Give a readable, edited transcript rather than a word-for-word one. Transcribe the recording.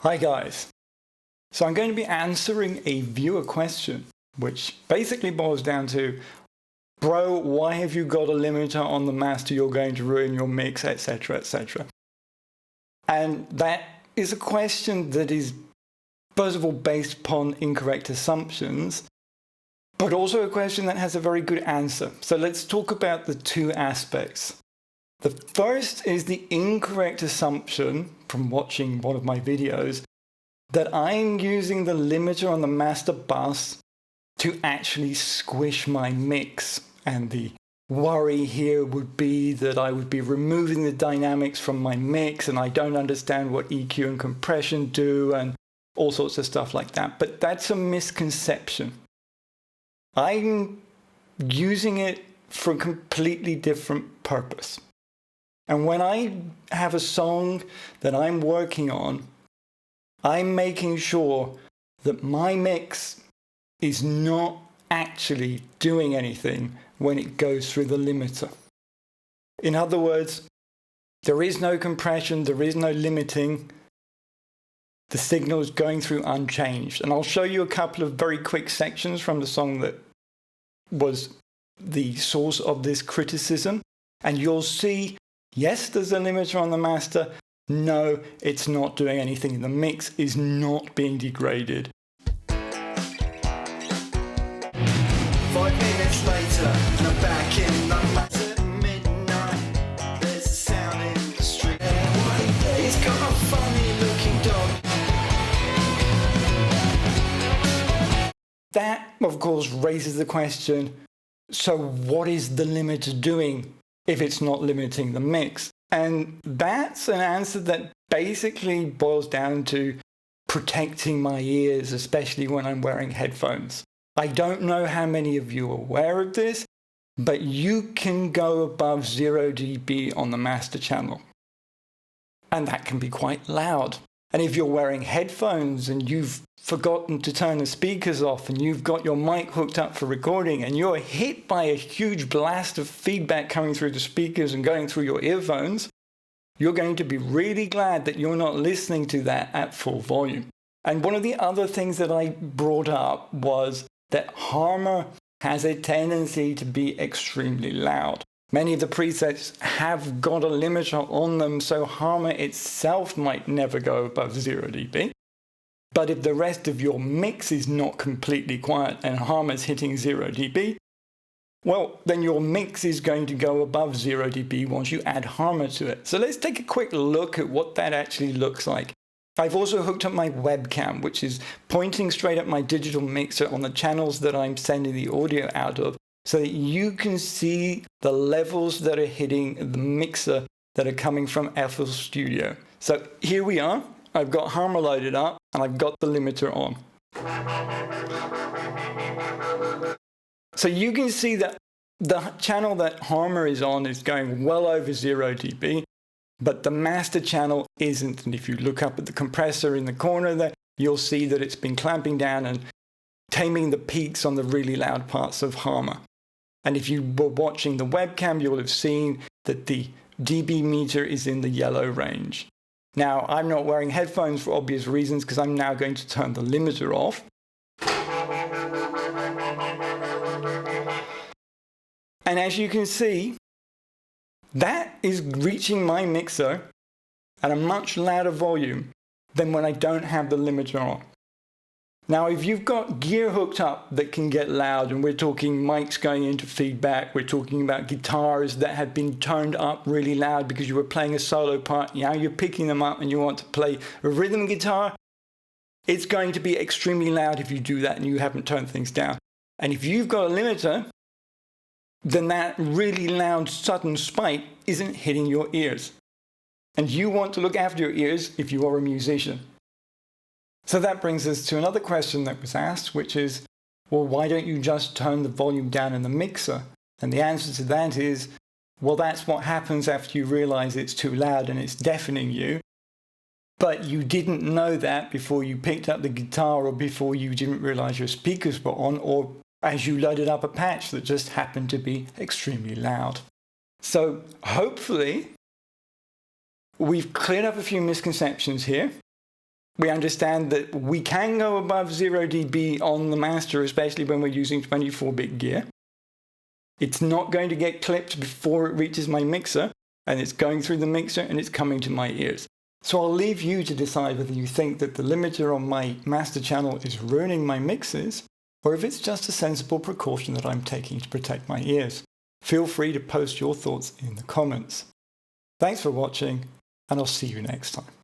Hi guys. So I'm going to be answering a viewer question, which basically boils down to, bro, why have you got a limiter on the master? You're going to ruin your mix, etc., etc. And that is a question that is, first of all, based upon incorrect assumptions, but also a question that has a very good answer. So let's talk about the two aspects. The first is the incorrect assumption from watching one of my videos that I'm using the limiter on the master bus to actually squish my mix. And the worry here would be that I would be removing the dynamics from my mix and I don't understand what EQ and compression do and all sorts of stuff like that. But that's a misconception. I'm using it for a completely different purpose. And when I have a song that I'm working on, I'm making sure that my mix is not actually doing anything when it goes through the limiter. In other words, there is no compression, there is no limiting. The signal is going through unchanged. And I'll show you a couple of very quick sections from the song that was the source of this criticism. And you'll see, yes, there's a limiter on the master. No, it's not doing anything. The mix is not being degraded. 5 minutes later, and I'm back in the lights at midnight. There's a sound in the street. He's got a funny looking dog. That, of course, raises the question, so what is the limiter doing if it's not limiting the mix? And that's an answer that basically boils down to protecting my ears, especially when I'm wearing headphones. I don't know how many of you are aware of this, but you can go above 0 dB on the master channel. And that can be quite loud. And if you're wearing headphones and you've forgotten to turn the speakers off and you've got your mic hooked up for recording and you're hit by a huge blast of feedback coming through the speakers and going through your earphones, you're going to be really glad that you're not listening to that at full volume. And one of the other things that I brought up was that Harmor has a tendency to be extremely loud. Many of the presets have got a limiter on them, so Harmor itself might never go above 0 dB. But if the rest of your mix is not completely quiet and Harmor's hitting 0 dB, well, then your mix is going to go above 0 dB once you add Harmor to it. So let's take a quick look at what that actually looks like. I've also hooked up my webcam, which is pointing straight at my digital mixer on the channels that I'm sending the audio out of, so that you can see the levels that are hitting the mixer that are coming from FL Studio. So here we are. I've got Harmor loaded up and I've got the limiter on. So you can see that the channel that Harmor is on is going well over 0 dB, but the master channel isn't. And if you look up at the compressor in the corner there, you'll see that it's been clamping down and taming the peaks on the really loud parts of Harmor. And if you were watching the webcam, you'll have seen that the dB meter is in the yellow range. Now, I'm not wearing headphones for obvious reasons because I'm now going to turn the limiter off. And as you can see, that is reaching my mixer at a much louder volume than when I don't have the limiter on. Now, if you've got gear hooked up that can get loud, and we're talking mics going into feedback, we're talking about guitars that have been turned up really loud because you were playing a solo part, now you're picking them up and you want to play a rhythm guitar, it's going to be extremely loud if you do that and you haven't turned things down. And if you've got a limiter, then that really loud sudden spike isn't hitting your ears. And you want to look after your ears if you are a musician. So that brings us to another question that was asked, which is, well, why don't you just turn the volume down in the mixer? And the answer to that is, well, that's what happens after you realize it's too loud and it's deafening you. But you didn't know that before you picked up the guitar or before you didn't realize your speakers were on, or as you loaded up a patch that just happened to be extremely loud. So hopefully we've cleared up a few misconceptions here. We understand that we can go above 0 dB on the master, especially when we're using 24-bit gear. It's not going to get clipped before it reaches my mixer, and it's going through the mixer and it's coming to my ears. So I'll leave you to decide whether you think that the limiter on my master channel is ruining my mixes, or if it's just a sensible precaution that I'm taking to protect my ears. Feel free to post your thoughts in the comments. Thanks for watching, and I'll see you next time.